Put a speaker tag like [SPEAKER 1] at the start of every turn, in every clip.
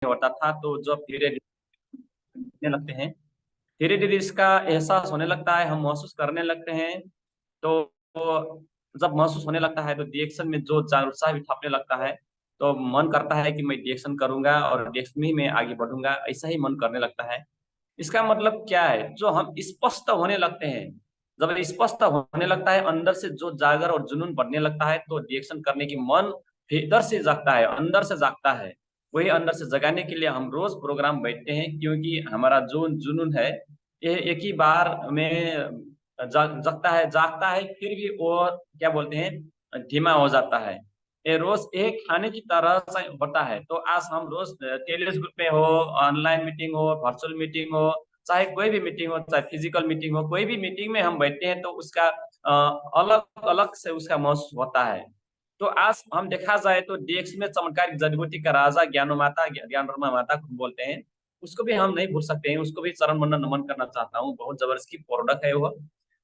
[SPEAKER 1] होता था, तो जब धीरे धीरे लगते हैं, धीरे धीरे इसका एहसास होने लगता है, हम महसूस करने लगते हैं। तो जब महसूस होने लगता है तो रिएक्शन में जो उत्साह भी छापने लगता है, तो मन करता है कि मैं रिएक्शन करूंगा और रिएक्शन में ही मैं आगे बढ़ूंगा, ऐसा ही मन करने लगता है। इसका मतलब क्या है? जो हम स्पष्ट होने लगते हैं, जब स्पष्ट होने लगता है, अंदर से जो जागर और जुनून बढ़ने लगता है, तो रिएक्शन करने की मन भीतर से जागता है, अंदर से जागता है। वही अंदर से जगाने के लिए हम रोज प्रोग्राम बैठते हैं, क्योंकि हमारा जो जुनून है, ये एक ही बार में जगता है, जागता है, फिर भी वो क्या बोलते हैं, धीमा हो जाता है। ये रोज एक खाने की तरह से होता है। तो आज हम रोज टेलीग्रुप ग्रुप पे हो, ऑनलाइन मीटिंग हो, वर्चुअल मीटिंग हो, चाहे कोई भी मीटिंग हो, चाहे फिजिकल मीटिंग हो, कोई भी मीटिंग में हम बैठते हैं, तो उसका अलग अलग से उसका महसूस होता है। तो आज हम देखा जाए तो डीएक्स में चमत्कारिक जड़ी बूटी का राजा ज्ञानो माता, ज्ञानवर्मा माता को बोलते हैं, उसको भी हम नहीं भूल सकते हैं। उसको भी चरण वंदन नमन करना चाहता हूँ, बहुत जबरदस्त की प्रोडक्ट है वो।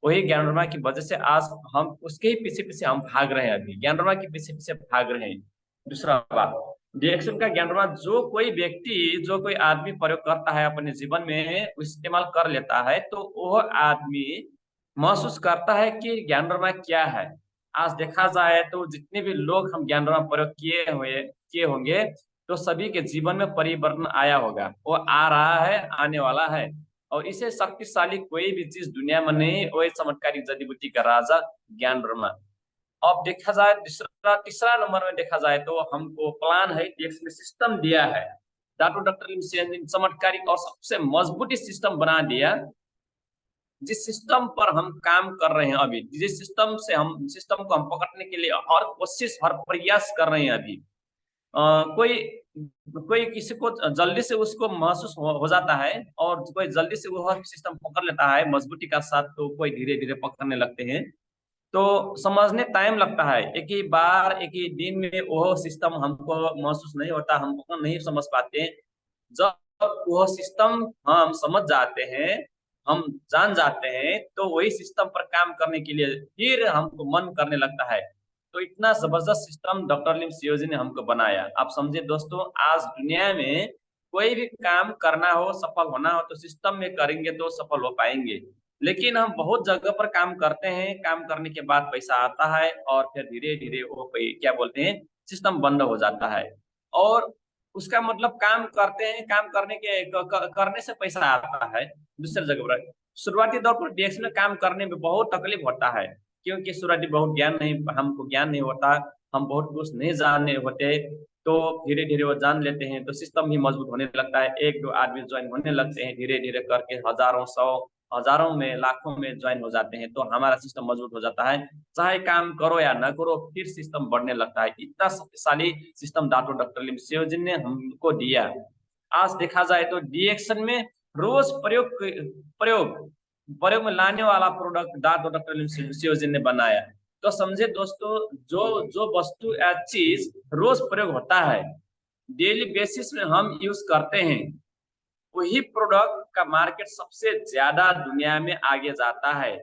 [SPEAKER 1] वही ज्ञानवर्मा की वजह से आज हम उसके ही पीछे पीछे हम भाग रहे हैं, अभी ज्ञानवर्मा के पीछे पीछे भाग रहे हैं। दूसरा बात, डिएक्शन का ज्ञानवर्मा जो कोई व्यक्ति, जो कोई आदमी प्रयोग करता है अपने जीवन में, इस्तेमाल कर लेता है, तो वह आदमी महसूस करता है कि ज्ञानवर्मा क्या है। आज देखा जाए तो जितने भी लोग हम ज्ञानवर्मा प्रयोग किए होंगे, तो सभी के जीवन में परिवर्तन आया होगा, वो आ रहा है, आने वाला है। और इसे शक्तिशाली कोई भी चीज दुनिया में नहीं, वो चमत्कारिक जड़ी बूटी का राजा ज्ञान ब्रह्मा। अब देखा जाए तीसरा तीसरा नंबर में देखा जाए तो हमको प्लान है, इसमें सिस्टम दिया है। डॉक्टर लिमसे ने चमत्कारिक और सबसे मजबूती सिस्टम बना दिया। जिस सिस्टम पर हम काम कर रहे हैं अभी, जिस सिस्टम को हम पकड़ने के लिए हर कोशिश, हर प्रयास कर रहे हैं अभी। कोई कोई किसी को जल्दी से उसको महसूस हो जाता है, और कोई जल्दी से वो सिस्टम पकड़ लेता है मजबूती का साथ, तो कोई धीरे धीरे पकड़ने लगते हैं। तो समझने टाइम लगता है, एक ही बार एक ही दिन में वो सिस्टम हमको महसूस नहीं होता, हम नहीं समझ पाते। जब वो सिस्टम हम समझ जाते हैं, हम जान जाते हैं, तो वही सिस्टम पर काम करने के लिए फिर हमको मन करने लगता है। तो इतना जबरदस्त सिस्टम डॉक्टर लिम सीओजी ने हमको बनाया। आप समझे दोस्तों, आज दुनिया में कोई भी काम करना हो, सफल होना हो, तो सिस्टम में करेंगे तो सफल हो पाएंगे। लेकिन हम बहुत जगह पर काम करते हैं, काम करने के बाद पैसा आता है, और फिर धीरे धीरे वो क्या बोलते हैं, सिस्टम बंद हो जाता है। और उसका मतलब काम करते हैं, काम करने से पैसा आता है दूसरी जगह पर। शुरुआती दौर पर डीएक्स में काम करने में बहुत तकलीफ होता है, क्योंकि शुरुआती बहुत ज्ञान नहीं, हमको ज्ञान नहीं होता, हम बहुत कुछ नहीं जानने होते। तो धीरे धीरे वो जान लेते हैं, तो सिस्टम भी मजबूत होने लगता है। एक दो आदमी ज्वाइन होने लगते हैं, धीरे धीरे करके हजारों, सौ, हजारों में, लाखों में ज्वाइन हो जाते हैं, तो हमारा सिस्टम मजबूत हो जाता है। चाहे काम करो या ना करो, फिर सिस्टम बढ़ने लगता है। इतना शक्तिशाली सिस्टम डॉक्टर लिम सियोजिन ने हमको दिया। आज देखा जाए तो डिएक्शन में रोज प्रयोग प्रयोग में लाने वाला प्रोडक्ट डॉक्टर लिम सियोजिन ने बनाया। तो समझे दोस्तों, जो जो वस्तु या चीज रोज प्रयोग होता है, डेली बेसिस में हम यूज करते हैं, वही प्रोडक्ट का मार्केट सबसे ज्यादा दुनिया में आगे जाता है।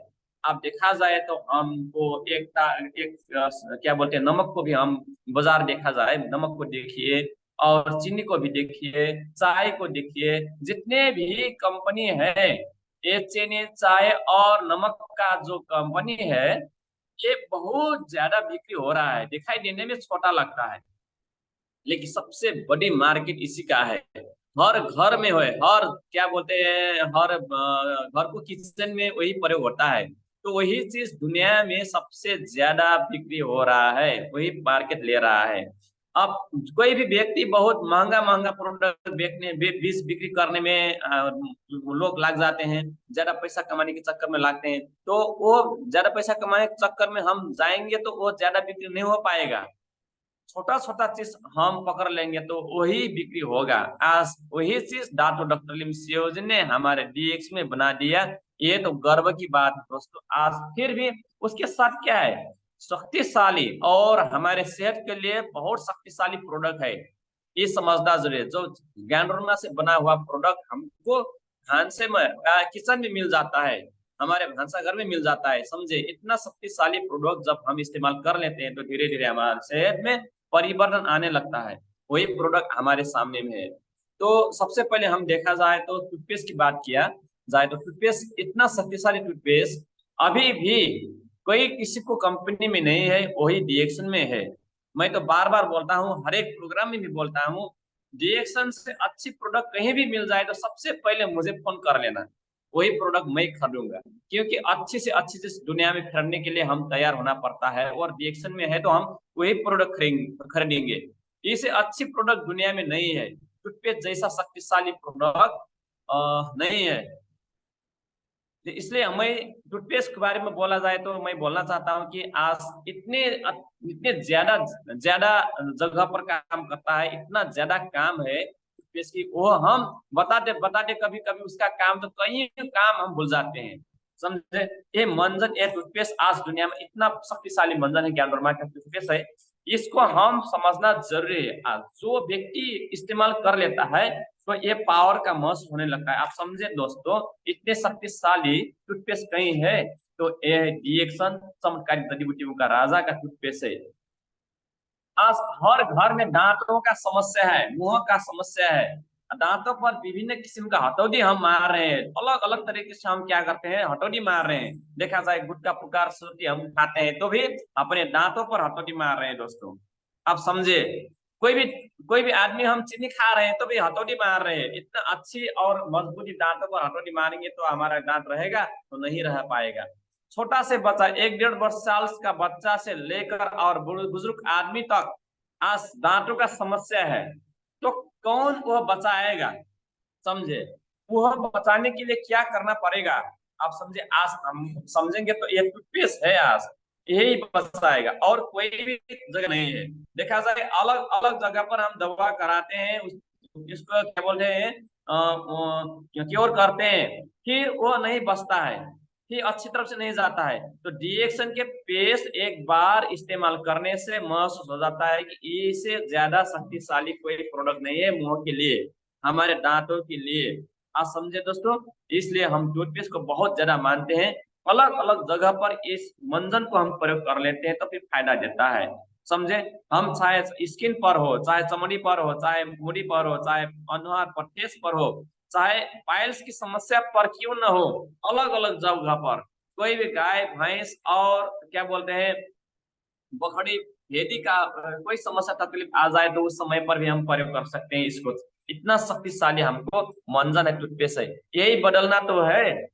[SPEAKER 1] अब देखा जाए तो हमको क्या बोलते हैं, नमक को भी हम, बाजार देखा जाए, नमक को देखिए, और चीनी को भी देखिए, चाय को देखिए, जितने भी कंपनी है, ये चीनी, चाय और नमक का जो कंपनी है, ये बहुत ज्यादा बिक्री हो रहा है। दिखाई देने में छोटा लगता है, लेकिन सबसे बड़ी मार्केट इसी का है। हर घर में है, हर क्या बोलते हैं, हर घर को किचन में वही प्रयोग होता है। तो वही चीज दुनिया में सबसे ज्यादा बिक्री हो रहा है, वही मार्केट ले रहा है। अब कोई भी व्यक्ति बहुत महंगा महंगा प्रोडक्ट बीस बिक्री करने में लोग लाग जाते हैं, ज्यादा पैसा कमाने के चक्कर में लागते हैं। तो वो ज्यादा पैसा कमाने के चक्कर में हम जाएंगे, तो वो ज्यादा बिक्री नहीं हो पाएगा। छोटा छोटा चीज हम पकड़ लेंगे तो वही बिक्री होगा। आज वही चीज डॉक्टर लिम सियोजी ने हमारे डीएक्स में बना दिया। ये तो गर्व की बात है दोस्तों। आज फिर भी उसके साथ क्या है, शक्तिशाली और हमारे सेहत के लिए बहुत शक्तिशाली प्रोडक्ट है। ये समझना जरूरी है। जो ज्ञानवर्मा से बना हुआ प्रोडक्ट हमको भानसे में, किचन में मिल जाता है, हमारे भांसा घर में मिल जाता है। समझे, इतना शक्तिशाली प्रोडक्ट जब हम इस्तेमाल कर लेते हैं, तो धीरे धीरे हमारे सेहत में परिवर्तन आने लगता है। वही प्रोडक्ट हमारे सामने में है। तो सबसे पहले हम देखा जाए तो टूथपेस्ट की बात किया जाए तो टूथपेस्ट इतना शक्तिशाली टूथपेस्ट अभी भी कोई किसी को कंपनी में नहीं है, वही डीएक्सन में है। मैं तो बार बार बोलता हूँ, हर एक प्रोग्राम में भी बोलता हूँ, डीएक्सन से अच्छी प्रोडक्ट कहीं भी मिल जाए तो सबसे पहले मुझे फोन कर लेना, वही प्रोडक्ट मैं खरीदूंगा। क्योंकि अच्छी से अच्छी चीज दुनिया में खरीदने के लिए हम तैयार होना पड़ता है, और डीएक्सन में है तो हम वही प्रोडक्ट खरीदेंगे। इससे अच्छी प्रोडक्ट दुनिया में नहीं है, टूथपेस्ट जैसा शक्तिशाली प्रोडक्ट नहीं है। तो इसलिए हमें टूथपेस्ट के बारे में बोला जाए तो मैं बोलना चाहता हूँ कि आज इतने इतने ज्यादा ज्यादा जगह पर काम करता है, इतना ज्यादा काम है टूथपेस्ट की, वो हम बताते बताते कभी कभी उसका काम तो कई काम हम भूल जाते हैं, समझे। ये मंजन, ये टूथपेस्ट आज दुनिया में इतना शक्तिशाली मंजन है, ज्ञानवर्मा का टूथपेस्ट है, इसको हम समझना जरूरी है। आज जो व्यक्ति इस्तेमाल कर लेता है तो ये पावर का महसूस होने लगता है। आप समझे दोस्तों, इतने शक्तिशाली टूथपेस्ट कहीं है तो ये डीएक्सन चमत्कारी जड़ी बूटियों का राजा का टूथपेस्ट है। आज हर घर में दांतों का समस्या है, मुंह का समस्या है, दांतों पर विभिन्न किस्म का हथौड़ी हम मार रहे हैं, अलग अलग तरीके से हम क्या करते हैं, हथौड़ी मार रहे हैं। देखा जाए गुटखा पुकार सूती हम खाते हैं तो भी अपने दांतों पर हथौड़ी मार रहे हैं दोस्तों। आप समझे, कोई भी कोई भी आदमी, हम चीनी खा रहे हैं तो भी हथौड़ी मार रहे हैं। इतना अच्छी और मजबूती दांतों पर हथौड़ी मारेंगे तो हमारा दांत रहेगा, तो नहीं रह पाएगा। छोटा से बच्चा, 1 डेढ़ वर्ष साल का बच्चा से लेकर और बुजुर्ग आदमी तक आज दांतों का समस्या है, तो कौन वह बचाएगा, समझे। वह बचाने के लिए क्या करना पड़ेगा, आप समझे। आज हम समझेंगे तो ये टूथपेस्ट है, आज यही बचाएगा और कोई भी जगह नहीं है। देखा जाए अलग अलग जगह पर हम दवा कराते हैं, इसको क्या बोलते हैं, क्योर करते हैं, फिर वो नहीं बचता है, फिर अच्छी तरफ से नहीं जाता है। तो डीएक्सन के पेस्ट एक बार इस्तेमाल करने से महसूस हो जाता है कि इससे ज्यादा शक्तिशाली कोई प्रोडक्ट नहीं है मुंह के लिए, हमारे दांतों के लिए। आप समझे दोस्तों, इसलिए हम टूथपेस्ट को बहुत ज्यादा मानते हैं। अलग अलग जगह पर इस मंजन को हम प्रयोग कर लेते हैं तो फिर फायदा देता है, समझे। हम चाहे स्किन पर हो, चाहे चमड़ी पर हो, चाहे मुड़ी पर हो, चाहे अनुहार पर, फेस पर हो, चाहे पाइल्स की समस्या पर क्यों न हो, अलग अलग जगह पर कोई भी गाय भैंस और क्या बोलते हैं, बकरी भेदी का कोई समस्या तकलीफ आ जाए तो उस समय पर भी हम प्रयोग कर सकते हैं इसको। इतना शक्तिशाली हमको मंजन है, टूथपेस्ट है। यही बदलना तो है,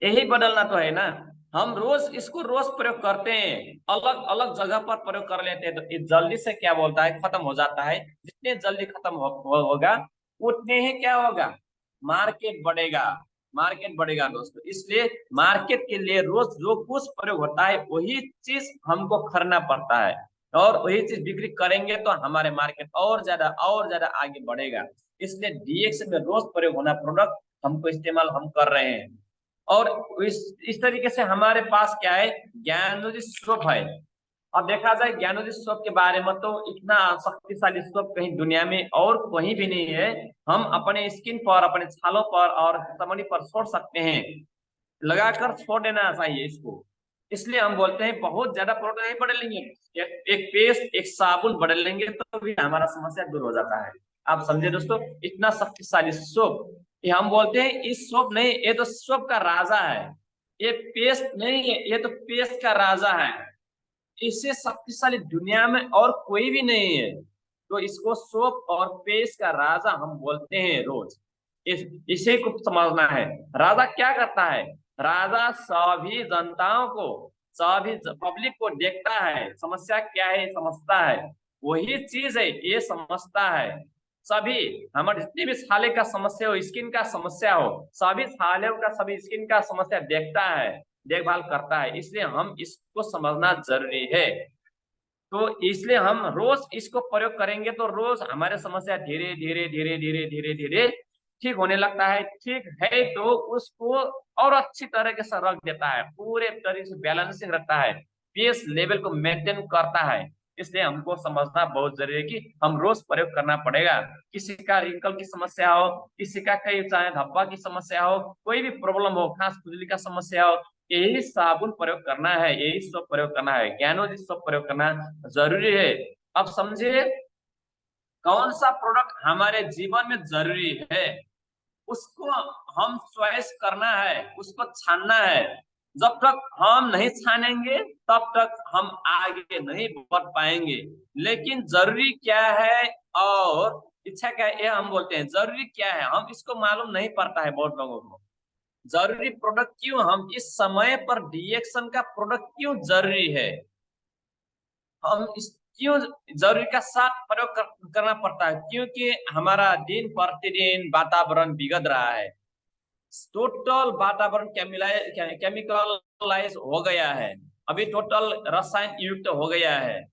[SPEAKER 1] यही बदलना तो है ना। हम रोज इसको रोज प्रयोग करते हैं, अलग अलग जगह पर प्रयोग कर लेते हैं, तो ये जल्दी से क्या बोलता है, खत्म हो जाता है। जितने जल्दी खत्म होगा उतने ही क्या होगा, मार्केट बढ़ेगा, मार्केट बढ़ेगा दोस्तों। इसलिए मार्केट के लिए रोज जो कुछ प्रयोग होता है वही चीज हमको खरीदना पड़ता है, और वही चीज बिक्री करेंगे तो हमारे मार्केट और ज्यादा आगे बढ़ेगा। इसलिए डीएक्स में रोज प्रयोग होना प्रोडक्ट हमको इस्तेमाल हम कर रहे हैं। और इस तरीके से हमारे पास क्या है, ज्ञानोदी सोप है। अब देखा जाए ज्ञानोदी सोप के बारे में तो इतना शक्तिशाली सोप कहीं दुनिया में और कहीं भी नहीं है। हम अपने स्किन पर, अपने छालों पर और चमड़ी पर छोड़ सकते हैं, लगाकर छोड़ देना चाहिए इसको। इसलिए हम बोलते हैं बहुत ज्यादा प्रोडक्ट नहीं बदलेंगे, एक पेस्ट एक साबुन बदल लेंगे तो भी हमारा समस्या दूर हो जाता है। आप समझे दोस्तों, इतना शक्तिशाली सोप। ये हम बोलते हैं इस सोप नहीं, ये तो सोप का राजा है, ये पेस्ट नहीं है, ये तो पेस्ट का राजा है। इससे शक्तिशाली दुनिया में और कोई भी नहीं है, तो इसको सोप और पेस्ट का राजा हम बोलते हैं रोज। इसे को समझना है। राजा क्या करता है, राजा सभी जनताओं को, सभी पब्लिक को देखता है, समस्या क्या है समझता है, वही चीज है ये समझता है। सभी हमारे जितनी भी छाले का समस्या हो, स्किन का समस्या हो, सभी छाले का, सभी स्किन का समस्या देखता है, देखभाल करता है। इसलिए हम इसको समझना जरूरी है। तो इसलिए हम रोज इसको प्रयोग करेंगे तो रोज हमारे समस्या धीरे धीरे धीरे धीरे धीरे धीरे ठीक होने लगता है। ठीक है तो उसको और अच्छी तरीके से रख देता है, पूरे तरीके से बैलेंसिंग रखता है, पीएच लेवल को मेंटेन करता है। इसलिए हमको समझना बहुत जरूरी है कि हम रोज प्रयोग करना पड़ेगा। किसी का रिंकल की समस्या हो, किसी का कई चाहे धब्बा की समस्या हो, कोई भी प्रॉब्लम हो, खांस खुजली का समस्या हो, यही साबुन प्रयोग करना है, यही सोप प्रयोग करना है, ज्ञानोदी सोप प्रयोग करना जरूरी है। अब समझिए, कौन सा प्रोडक्ट हमारे जीवन में जरूरी है, उसको हम चॉइस करना है, उसको छानना है। जब तक हम नहीं छानेंगे तब तक हम आगे नहीं बढ़ पाएंगे। लेकिन जरूरी क्या है और इच्छा क्या है, ये हम बोलते हैं। जरूरी क्या है हम इसको मालूम नहीं पड़ता है बहुत लोगों को। जरूरी प्रोडक्ट क्यों, हम इस समय पर डीएक्शन का प्रोडक्ट क्यों जरूरी है, हम इस क्यों जरूरी का साथ प्रयोग करना पड़ता है, क्योंकि हमारा दिन प्रतिदिन वातावरण बिगड़ रहा है। टोटल वातावरण केमिकलाइज हो गया है, अभी टोटल रसायन युक्त हो गया है।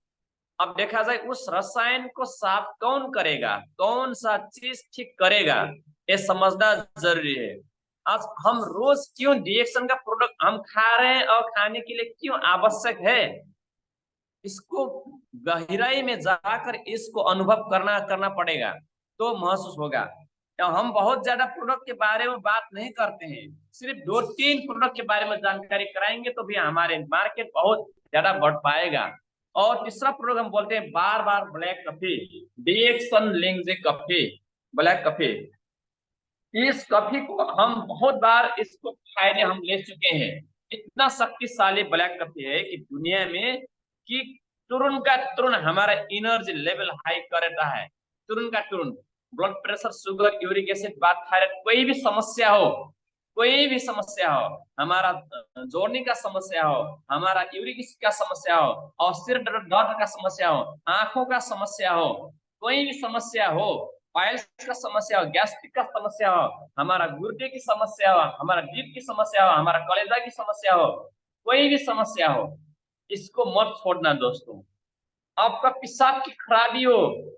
[SPEAKER 1] अब देखा जाए उस रसायन को साफ कौन करेगा, कौन सा चीज ठीक करेगा, ये समझना जरूरी है। आज हम रोज क्यों रिएक्शन का प्रोडक्ट हम खा रहे हैं और खाने के लिए क्यों आवश्यक है, इसको गहराई में जाकर इसको अनुभव करना करना पड़ेगा तो महसूस होगा। तो हम बहुत ज्यादा प्रोडक्ट के बारे में बात नहीं करते हैं, सिर्फ 2-3 प्रोडक्ट के बारे में जानकारी कराएंगे तो भी हमारे मार्केट बहुत ज्यादा बढ़ पाएगा। और तीसरा प्रोडक्ट हम बोलते हैं बार बार ब्लैक कॉफी, डिएक्शन लिंक कॉफी, ब्लैक कॉफी। इस कॉफी को हम बहुत बार इसको फायदे हम ले चुके हैं। इतना शक्तिशाली ब्लैक कॉफी है कि दुनिया में कि तुरंत का तुरंत हमारा एनर्जी लेवल हाई कर देता है, तुरंत का तुरंत। Blood pressure, sugar, uric acid, बात थायराइड, कोई भी समस्या हो, कोई भी समस्या हो, हमारा जोड़ने का समस्या हो, हमारा यूरिक एसिड का समस्या हो, और सिर दर्द का समस्या हो, आंखों का समस्या हो, कोई भी समस्या हो, पाइल्स का समस्या हो, गैस्ट्रिक का समस्या हो, हमारा गुर्दे की समस्या हो, हमारा दिल की समस्या हो, हमारा कलेजा की समस्या हो, कोई भी समस्या हो, इसको मत छोड़ना दोस्तों। आपका पेशाब की खराबी हो,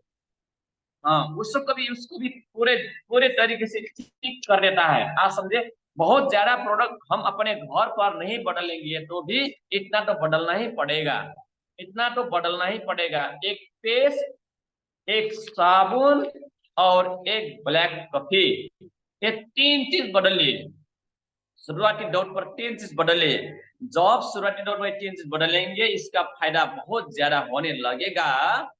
[SPEAKER 1] हाँ उसको भी पूरे पूरे तरीके से ठीक कर देता है। आप समझे, बहुत ज्यादा प्रोडक्ट हम अपने घर पर नहीं बदलेंगे तो भी इतना तो बदलना ही पड़ेगा, इतना तो बदलना ही पड़ेगा। एक पेस्ट, एक साबुन और एक ब्लैक कॉफी, ये 3 चीज बदलिए। शुरुआती दौर पर 3 चीज बदलिए। जब शुरुआती दौर में 3 चीज बदलेंगे इसका फायदा बहुत ज्यादा होने लगेगा।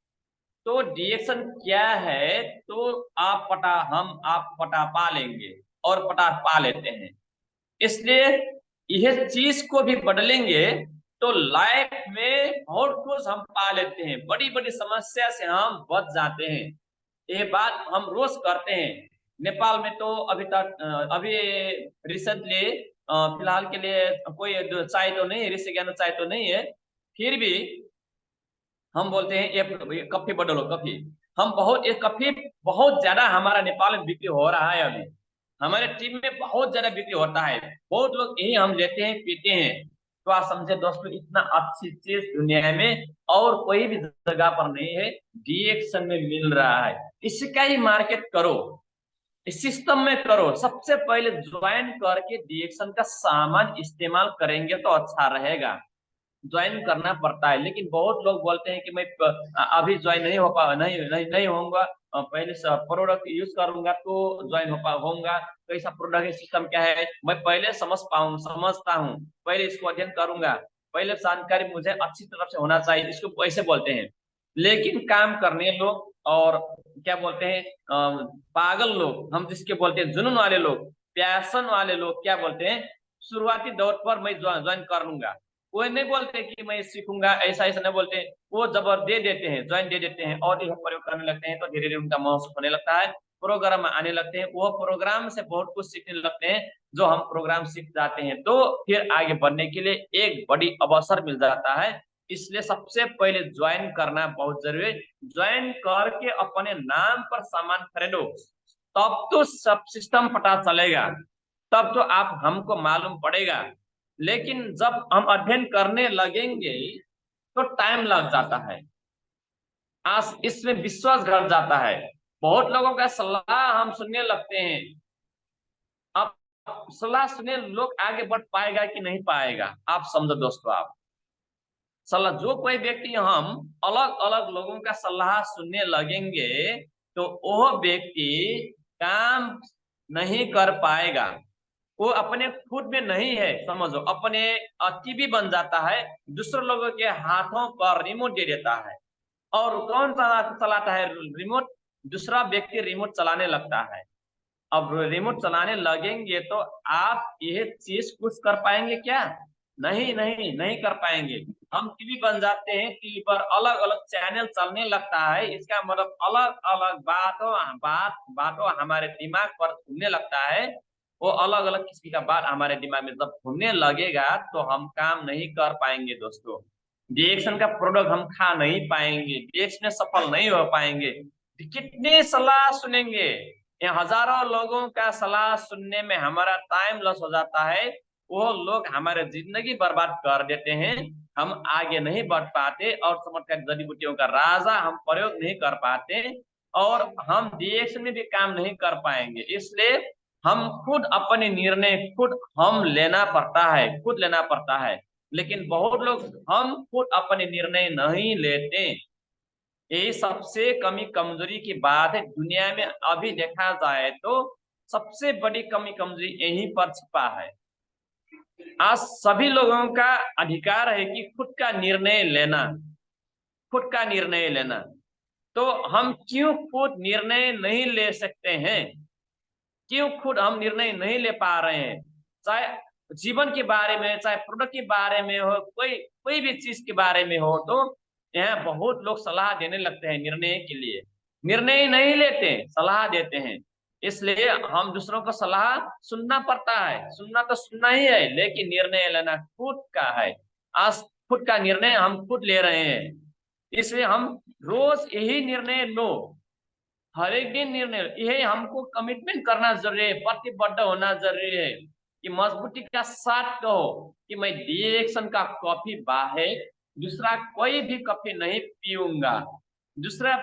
[SPEAKER 1] तो डिएक्शन क्या है तो आप पटा पा लेंगे और पटा पा लेते हैं। इसलिए यह चीज को भी बदलेंगे तो लाइफ में बहुत कुछ हम पा लेते हैं, बड़ी बड़ी समस्या से हम बच जाते हैं। ये बात हम रोज करते हैं। नेपाल में तो अभी रिसेंटली फिलहाल के लिए कोई चाय तो नहीं, ऋषि ज्ञान चाय तो नहीं है, फिर भी हम बोलते हैं ये कॉफी बदलो कॉफी। हम बहुत ये कॉफी बहुत ज्यादा हमारा नेपाल में बिक्री हो रहा है अभी, हमारे टीम में बहुत ज्यादा बिक्री होता है, बहुत लोग यही हम लेते हैं पीते हैं। तो आप समझे दोस्तों, इतना अच्छी चीज दुनिया में और कोई भी जगह पर नहीं है, डीएक्शन में मिल रहा है। इसका ही मार्केट करो, इस सिस्टम में करो। सबसे पहले ज्वाइन करके डीएक्शन का सामान इस्तेमाल करेंगे तो अच्छा रहेगा। ज्वाइन करना पड़ता है, लेकिन बहुत लोग बोलते हैं कि मैं अभी ज्वाइन नहीं हो पा नहीं नहीं नहीं होऊंगा, पहले से प्रोडक्ट यूज करूंगा तो ज्वाइन होऊंगा। तो ऐसा प्रोडक्ट सिस्टम क्या है, मैं पहले समझता हूँ, पहले इसको अध्ययन करूंगा, पहले जानकारी मुझे अच्छी तरफ से होना चाहिए, इसको ऐसे बोलते हैं। लेकिन काम करने लोग और क्या बोलते हैं पागल लोग, हम जिसके बोलते हैं जुनून वाले लोग, पैशन वाले लोग क्या बोलते हैं, शुरुआती दौर पर मैं ज्वाइन कर लूंगा। वो नहीं बोलते कि मैं सीखूंगा, ऐसा ऐसा नहीं बोलते। वो जबर दे देते हैं, ज्वाइन दे देते हैं और यह प्रयोग करने लगते हैं तो धीरे धीरे उनका महसूस होने लगता है, प्रोग्राम आने लगते हैं, वो प्रोग्राम से बहुत कुछ सीखने लगते हैं। जो हम प्रोग्राम सीख जाते हैं तो फिर आगे बढ़ने के लिए एक बड़ी अवसर मिल जाता है। इसलिए सबसे पहले ज्वाइन करना बहुत जरूरी है। ज्वाइन करके अपने नाम पर सामान खरीदो, तब तो सब सिस्टम पता चलेगा, तब तो आप हमको मालूम पड़ेगा। लेकिन जब हम अध्ययन करने लगेंगे तो टाइम लग जाता है, आज इसमें विश्वास घट जाता है, बहुत लोगों का सलाह हम सुनने लगते हैं। अब सलाह सुने लोग आगे बढ़ पाएगा कि नहीं पाएगा, आप समझो दोस्तों। आप सलाह, जो कोई व्यक्ति हम अलग अलग लोगों का सलाह सुनने लगेंगे तो वह व्यक्ति काम नहीं कर पाएगा। वो अपने खुद में नहीं है, समझो, अपने टीवी बन जाता है, दूसरे लोगों के हाथों पर रिमोट दे देता है। और कौन सा चलाता है रिमोट, दूसरा व्यक्ति रिमोट चलाने लगता है। अब रिमोट चलाने लगेंगे तो आप यह चीज कुछ कर पाएंगे क्या? नहीं नहीं नहीं कर पाएंगे। हम टीवी बन जाते हैं, टीवी पर अलग अलग चैनल चलने लगता है, इसका मतलब अलग अलग बातों हमारे दिमाग पर घूमने लगता है। वो अलग अलग किस्म का बात हमारे दिमाग में जब घूमने लगेगा तो हम काम नहीं कर पाएंगे दोस्तों। डिएक्शन का प्रोडक्ट हम खा नहीं पाएंगे, डिएक्शन में सफल नहीं हो पाएंगे। कितने सलाह सुनेंगे, ये हजारों लोगों का सलाह सुनने में हमारा टाइम लॉस हो जाता है। वो लोग हमारे जिंदगी बर्बाद कर देते हैं। हम आगे नहीं बढ़ पाते और चमत्कार जड़ी बूटियों का राजा हम प्रयोग नहीं कर पाते, और हम डिएक्शन में भी काम नहीं कर पाएंगे। इसलिए हम खुद अपने निर्णय खुद हम लेना पड़ता है, खुद लेना पड़ता है। लेकिन बहुत लोग हम खुद अपने निर्णय नहीं लेते। यही सबसे कमी कमजोरी की बात है दुनिया में। अभी देखा जाए तो सबसे बड़ी कमी कमजोरी यहीं पर छिपा है। आज सभी लोगों का अधिकार है कि खुद का निर्णय लेना, खुद का निर्णय लेना। तो हम क्यों खुद निर्णय नहीं ले सकते हैं? क्यों खुद हम निर्णय नहीं ले पा रहे हैं? चाहे जीवन के बारे में, चाहे प्रोडक्ट के बारे में हो, कोई कोई भी चीज के बारे में हो, तो यहाँ बहुत लोग सलाह देने लगते हैं निर्णय के लिए। निर्णय नहीं लेते, सलाह देते हैं। इसलिए हम दूसरों को सलाह सुनना पड़ता है, सुनना तो सुनना ही है, लेकिन निर्णय लेना खुद का है। आज खुद का निर्णय हम खुद ले रहे हैं। इसलिए हम रोज यही निर्णय लो, हर एक दिन निर्णय, यही हमको कमिटमेंट करना जरूरी है, प्रतिबद्ध होना जरूरी है कि मजबूती का साथ कहो कि मैं डिएक्शन का कॉफी बाहर दूसरा कोई भी कॉफी नहीं पीऊंगा, दूसरा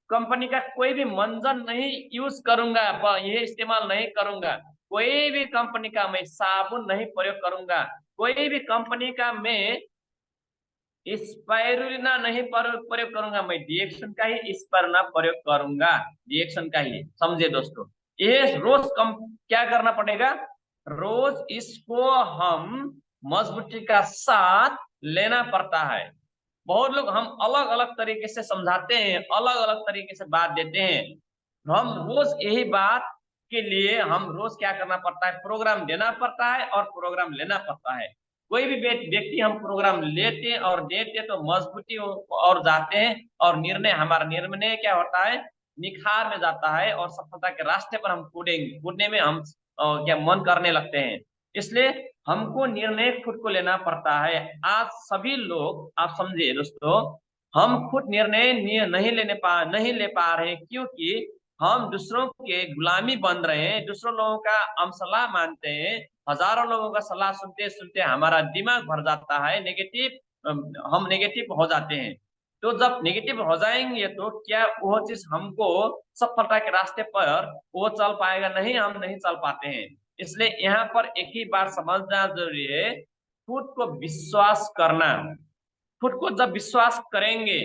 [SPEAKER 1] कंपनी का कोई भी मंजन नहीं यूज करूंगा, ये इस्तेमाल नहीं करूंगा, कोई भी कंपनी का मैं साबुन नहीं प्रयोग करूंगा, कोई भी कंपनी का मैं स्पाइरुलिना नहीं प्रयोग करूंगा, मैं डिएक्शन का ही स्पाइरुलिना प्रयोग करूंगा, डिएक्शन का ही। समझे दोस्तों? ये रोज कम क्या करना पड़ेगा, रोज इसको हम मजबूती का साथ लेना पड़ता है। बहुत लोग हम अलग अलग तरीके से समझाते हैं, अलग अलग तरीके से बात देते हैं। हम रोज यही बात के लिए हम रोज क्या करना पड़ता है, प्रोग्राम देना पड़ता है और प्रोग्राम लेना पड़ता है। कोई भी व्यक्ति हम प्रोग्राम लेते और देते तो मजबूती और जाते हैं, और निर्णय हमारा निर्णय क्या होता है, निखार में जाता है, और सफलता के रास्ते पर हम कूदने में हम क्या मन करने लगते हैं। इसलिए हमको निर्णय खुद को लेना पड़ता है। आज सभी लोग, आप समझिए दोस्तों, हम खुद निर्णय नहीं ले पा रहे हैं, क्योंकि हम दूसरों के गुलामी बन रहे हैं, दूसरों लोगों का हम सलाह मानते हैं। हजारों लोगों का सलाह सुनते सुनते हमारा दिमाग भर जाता है, नेगेटिव, हम नेगेटिव हो जाते हैं। तो जब नेगेटिव हो जाएंगे तो क्या वो चीज हमको सफलता के रास्ते पर वो चल पाएगा? नहीं, हम नहीं चल पाते हैं। इसलिए यहाँ पर एक ही बात समझना जरूरी है, खुद को विश्वास करना। खुद को जब विश्वास करेंगे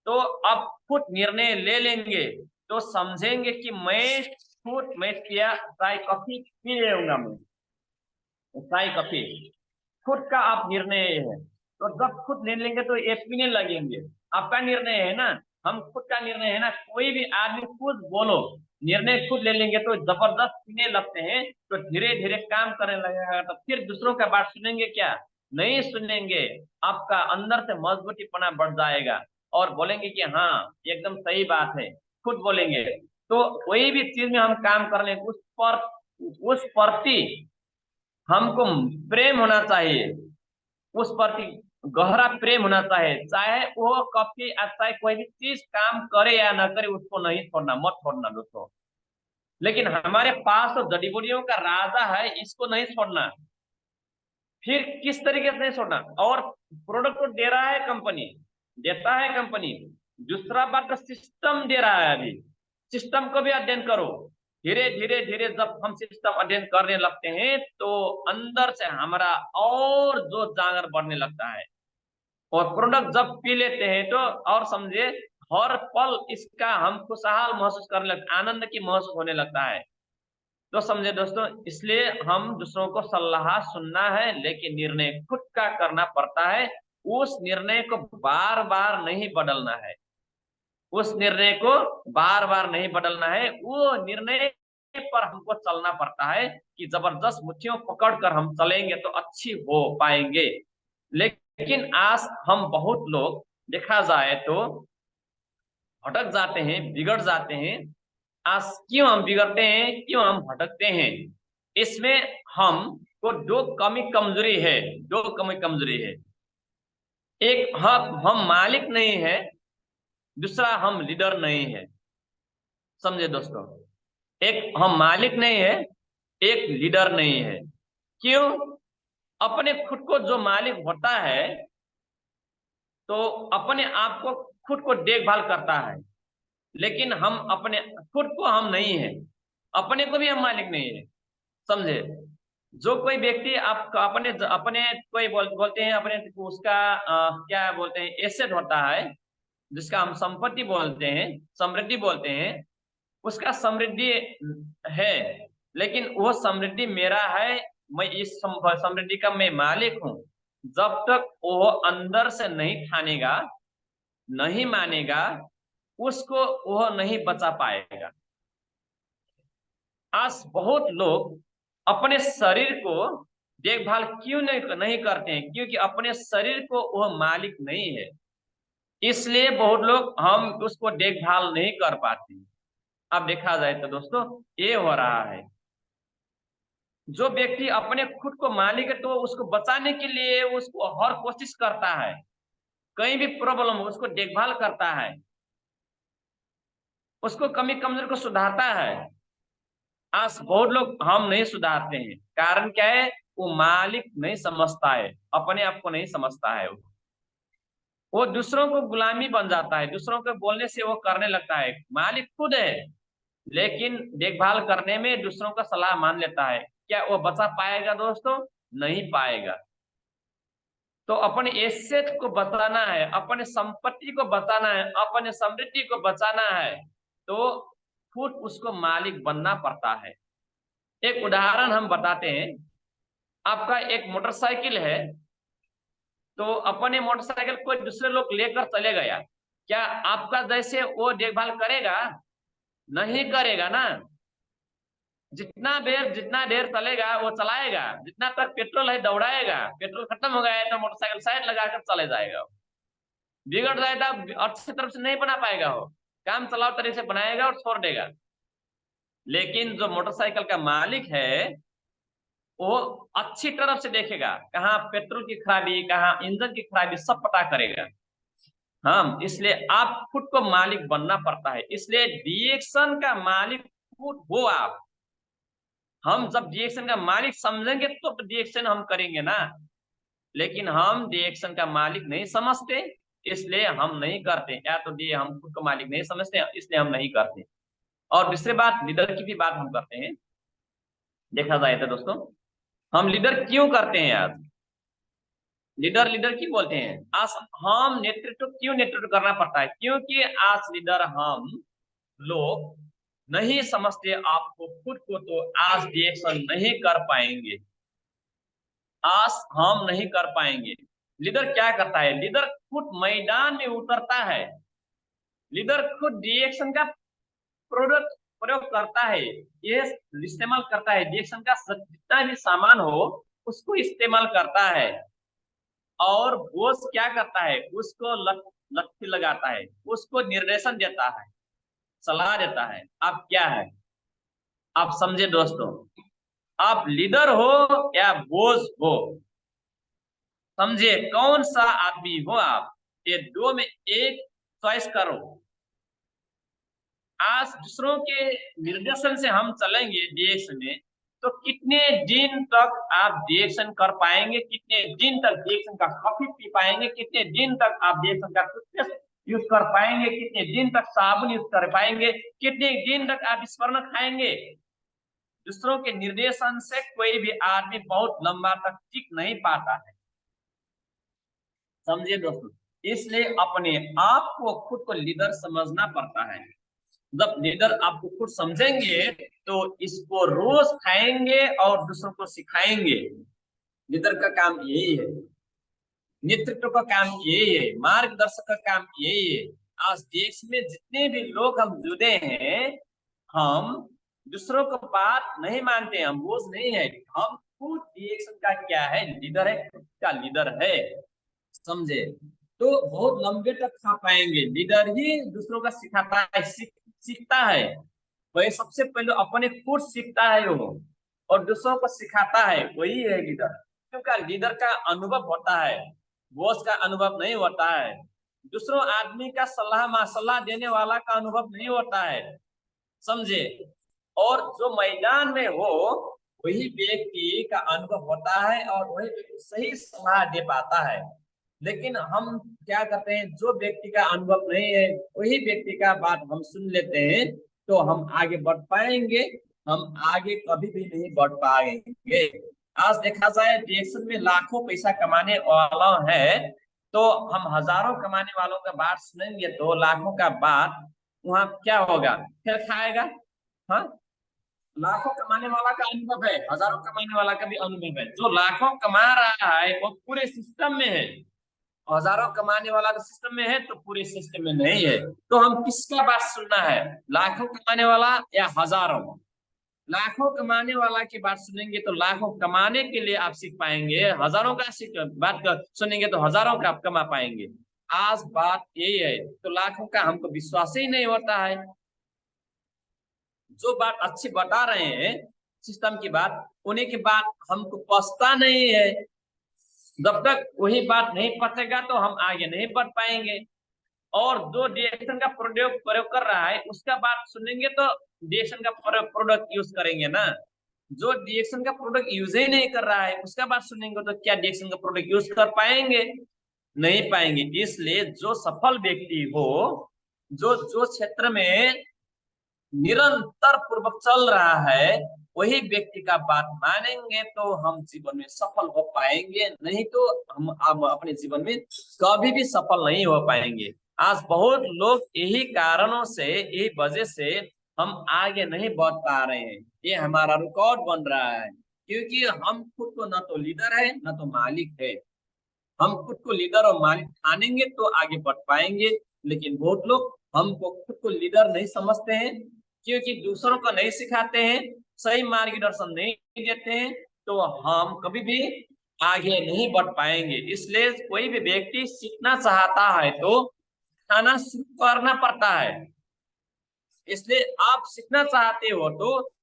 [SPEAKER 1] तो अब खुद निर्णय ले लेंगे, तो समझेंगे कि मैं क्या चाय कॉफी पी लेऊंगा, मैं चाय कॉफी खुद का आप निर्णय है। तो जब खुद ले लेंगे तो ये पीने लगेंगे। आपका निर्णय है ना, हम खुद का निर्णय है ना, कोई भी आदमी खुद बोलो, निर्णय खुद ले लेंगे तो जबरदस्त पीने लगते हैं, तो धीरे धीरे काम करने लगेगा। तो फिर दूसरों का बात सुनेंगे क्या? नहीं सुनेंगे। आपका अंदर से मजबूतीपना बढ़ जाएगा और बोलेंगे कि हाँ, एकदम सही बात है, खुद बोलेंगे। तो कोई भी चीज में हम काम कर लें, उस प्रति हमको प्रेम होना चाहिए, उस प्रति गहरा प्रेम होना चाहिए। चाहे वो कॉफी, चाहे कोई भी चीज काम करे या ना करे, उसको नहीं छोड़ना, मत छोड़ना दोस्तों। लेकिन हमारे पास तो जड़ी बूटियों का राजा है, इसको नहीं छोड़ना। फिर किस तरीके से नहीं छोड़ना? और प्रोडक्ट तो दे रहा है कंपनी, देता है कंपनी, दूसरा बात तो सिस्टम दे रहा है। अभी सिस्टम को भी अध्ययन करो। धीरे धीरे धीरे जब हम सिस्टम अध्ययन करने लगते हैं तो अंदर से हमारा और जो जांगर बढ़ने लगता है, और प्रोडक्ट जब पी लेते हैं तो और समझे, हर पल इसका हम खुशहाल महसूस करने लगते, आनंद की महसूस होने लगता है। तो समझे दोस्तों, इसलिए हम दूसरों को सलाह सुनना है, लेकिन निर्णय खुद का करना पड़ता है। उस निर्णय को बार बार नहीं बदलना है। उस निर्णय को बार बार नहीं बदलना है, वो निर्णय पर हमको चलना पड़ता है कि जबरदस्त मुट्ठियों पकड़कर हम चलेंगे तो अच्छी हो पाएंगे। लेकिन आज हम बहुत लोग देखा जाए तो भटक जाते हैं, बिगड़ जाते हैं। आज क्यों हम बिगड़ते हैं, क्यों हम भटकते हैं? इसमें हम को दो कमी कमजोरी है, दो कमी कमजोरी है। एक हम मालिक नहीं है, दूसरा हम लीडर नहीं है। समझे दोस्तों? एक हम मालिक नहीं है, एक लीडर नहीं है। क्यों? अपने खुद को जो मालिक होता है तो अपने आप को खुद को देखभाल करता है, लेकिन हम अपने खुद को हम नहीं है, अपने को भी हम मालिक नहीं है। समझे? जो कोई व्यक्ति आप अपने अपने कोई बोलते हैं अपने उसका क्या बोलते हैं, एसेट होता है, जिसका हम संपत्ति बोलते हैं, समृद्धि बोलते हैं। उसका समृद्धि है, लेकिन वो समृद्धि मेरा है, मैं इस समृद्धि का मैं मालिक हूं। जब तक वो अंदर से नहीं ठानेगा, नहीं मानेगा, उसको वो नहीं बचा पाएगा। आज बहुत लोग अपने शरीर को देखभाल क्यों नहीं करते हैं? क्योंकि अपने शरीर को वह मालिक नहीं है, इसलिए बहुत लोग हम उसको देखभाल नहीं कर पाते। अब देखा जाए तो दोस्तों ये हो रहा है, जो व्यक्ति अपने खुद को मालिक है तो उसको बचाने के लिए उसको हर कोशिश करता है, कहीं भी प्रॉब्लम हो उसको देखभाल करता है, उसको कमी कमजोरी को सुधारता है। आज बहुत लोग हम नहीं सुधारते हैं, कारण क्या है? वो मालिक नहीं समझता है, अपने आप को नहीं समझता है। वो दूसरों को गुलामी बन जाता है, दूसरों के बोलने से वो करने लगता है। मालिक खुद है, लेकिन देखभाल करने में दूसरों का सलाह मान लेता है। क्या वो बचा पाएगा दोस्तों? नहीं पाएगा। तो अपने एसेट को बचाना है, अपने संपत्ति को बचाना है, अपने समृद्धि को बचाना है, तो खुद उसको मालिक बनना पड़ता है। एक उदाहरण हम बताते हैं। आपका एक मोटरसाइकिल है, तो अपने मोटरसाइकिल कोई दूसरे लोग लेकर चले गया, क्या आपका जैसे वो देखभाल करेगा? नहीं करेगा ना। जितना देर चलेगा वो चलाएगा, जितना तक पेट्रोल है दौड़ाएगा, पेट्रोल खत्म हो गया है तो मोटरसाइकिल साइड लगाकर चले जाएगा। बिगड़ जाएगा, अच्छी तरफ से नहीं बना पाएगा, वो काम चलाओ तरीके से बनाएगा और छोड़ देगा। लेकिन जो मोटरसाइकिल का मालिक है वो अच्छी तरफ से देखेगा, कहाँ पेट्रोल की खराबी, कहाँ इंजन की खराबी, सब पता करेगा। हम इसलिए आप खुद को मालिक बनना पड़ता है, इसलिए डिएक्शन का मालिक खुद हो आप। हम जब डिएक्शन का मालिक समझेंगे तो डिएक्शन हम करेंगे ना, लेकिन हम डिएक्शन का मालिक नहीं समझते, इसलिए हम नहीं करते। या तो ये हम खुद को मालिक नहीं समझते इसलिए हम नहीं करते। और दूसरी बात, लीडर की भी बात हम करते हैं। देखा जाए तो दोस्तों हम लीडर क्यों करते हैं? आज लीडर लीडर क्यों बोलते हैं? आज हम नेतृत्व क्यों नेतृत्व करना पड़ता है? क्योंकि आज लीडर हम लोग नहीं समझते आपको खुद को, तो आज रिएक्शन नहीं कर पाएंगे, आज हम नहीं कर पाएंगे। लीडर क्या करता है? लीडर खुद मैदान में उतरता है, लीडर खुद रिएक्शन का प्रोडक्ट प्रयोग करता है, ये इस्तेमाल करता है, रिएक्शन का जितना भी सामान हो उसको इस्तेमाल करता है। और बॉस क्या करता है? उसको लक्ष्य लगाता है, उसको निर्देशन देता है, सलाह देता है। आप क्या है? आप समझे दोस्तों? आप लीडर हो या बॉस हो, समझे कौन सा आदमी हो आप, ये दो में एक चॉइस करो। आज दूसरों के निर्देशन से हम चलेंगे देश में, तो कितने दिन तक आप डिएक्शन कर पाएंगे, कितने दिन तक डिएक्शन का कॉफी पी पाएंगे, कितने दिन तक आप डिएक्शन का टूथपेस्ट यूज कर पाएंगे, कितने दिन तक साबुन यूज कर पाएंगे, कितने दिन तक आप स्मरण खाएंगे? दूसरों के निर्देशन से कोई भी आदमी बहुत लंबा तक टिक नहीं पाता है। समझिए दोस्तों, इसलिए अपने आप को खुद को लीडर समझना पड़ता है। जब लीडर आपको खुद समझेंगे तो इसको रोज खाएंगे और दूसरों को सिखाएंगे। लीडर का काम यही है, नेतृत्व का काम यही है, मार्गदर्शक का काम यही है। आज देश में जितने भी लोग हम जुड़े हैं, हम दूसरों को बात नहीं मानते, हम बोझ नहीं है, हम खुद रिएक्शन का क्या है, लीडर है, खुद का लीडर है, समझे। तो बहुत लंबे तक खा पाएंगे। लीडर ही दूसरों का सिखाता है, सीखता है। वही सबसे पहले अपने खुद सीखता है वो, और दूसरों को सिखाता है, वही है लीडर। क्योंकि लीडर का अनुभव होता है, बॉस का अनुभव नहीं होता है। दूसरों आदमी का सलाह मसला देने वाला का अनुभव नहीं होता है, समझे। और जो मैदान में हो, वही व्यक्ति का अनुभव होता है, और वही व्यक्ति सही सलाह दे पाता है। लेकिन हम क्या करते हैं, जो व्यक्ति का अनुभव नहीं है, वही व्यक्ति का बात हम सुन लेते हैं, तो हम आगे बढ़ पाएंगे? हम आगे कभी भी नहीं बढ़ पाएंगे। आज देखा जाए, रिएक्शन में लाखों पैसा कमाने वाला है, तो हम हजारों कमाने वालों का बात सुनेंगे तो लाखों का बात वहां क्या होगा, फिर खाएगा। हाँ, लाखों कमाने वाला का अनुभव है, हजारों कमाने वाला का भी अनुभव है। जो लाखों कमा रहा है वो पूरे सिस्टम में है, हजारों कमाने वाला का सिस्टम में है, तो पूरे सिस्टम में नहीं है। तो हम किसका बात सुनना है, लाखों कमाने वाला या हजारों? लाखों कमाने वाला की बात सुनेंगे तो लाखों कमाने के लिए आप सीख पाएंगे, हजारों का बात सुनेंगे तो हजारों का आप कमा पाएंगे। आज बात यही है, तो लाखों का हमको विश्वास ही नहीं होता है। जो बात अच्छी बता रहे हैं सिस्टम की बात, उन्हीं की बात हमको पछता नहीं है। जब तक वही बात नहीं पचेगा तो हम आगे नहीं बढ़ पाएंगे। और जो डिएक्शन का प्रयोग प्रयोग कर रहा है उसका बात सुनेंगे तो डिएक्शन का प्रोडक्ट यूज करेंगे ना। जो डिएक्शन का प्रोडक्ट यूज ही नहीं कर रहा है उसका बात सुनेंगे तो क्या डिएक्शन का प्रोडक्ट यूज कर पाएंगे? नहीं पाएंगे। इसलिए जो सफल व्यक्ति हो, जो जो क्षेत्र में निरंतर पूर्वक चल रहा है, वही व्यक्ति का बात मानेंगे तो हम जीवन में सफल हो पाएंगे, नहीं तो हम अपने जीवन में कभी भी सफल नहीं हो पाएंगे। आज बहुत लोग यही कारणों से, यही वजह से हम आगे नहीं बढ़ पा रहे हैं। ये हमारा रिकॉर्ड बन रहा है, क्योंकि हम खुद को ना तो लीडर है ना तो मालिक है। हम खुद को लीडर और मालिक ठानेंगे तो आगे बढ़ पाएंगे। लेकिन बहुत लोग हमको खुद को लीडर नहीं समझते हैं, क्योंकि दूसरों को नहीं सिखाते हैं, सही मार्गदर्शन नहीं देते हैं, तो हम कभी भी आगे नहीं बढ़ पाएंगे। इसलिए कोई भी व्यक्ति सीखना चाहता है तो खाना शुरू करना पड़ता है। इसलिए आप सीखना चाहते हो तो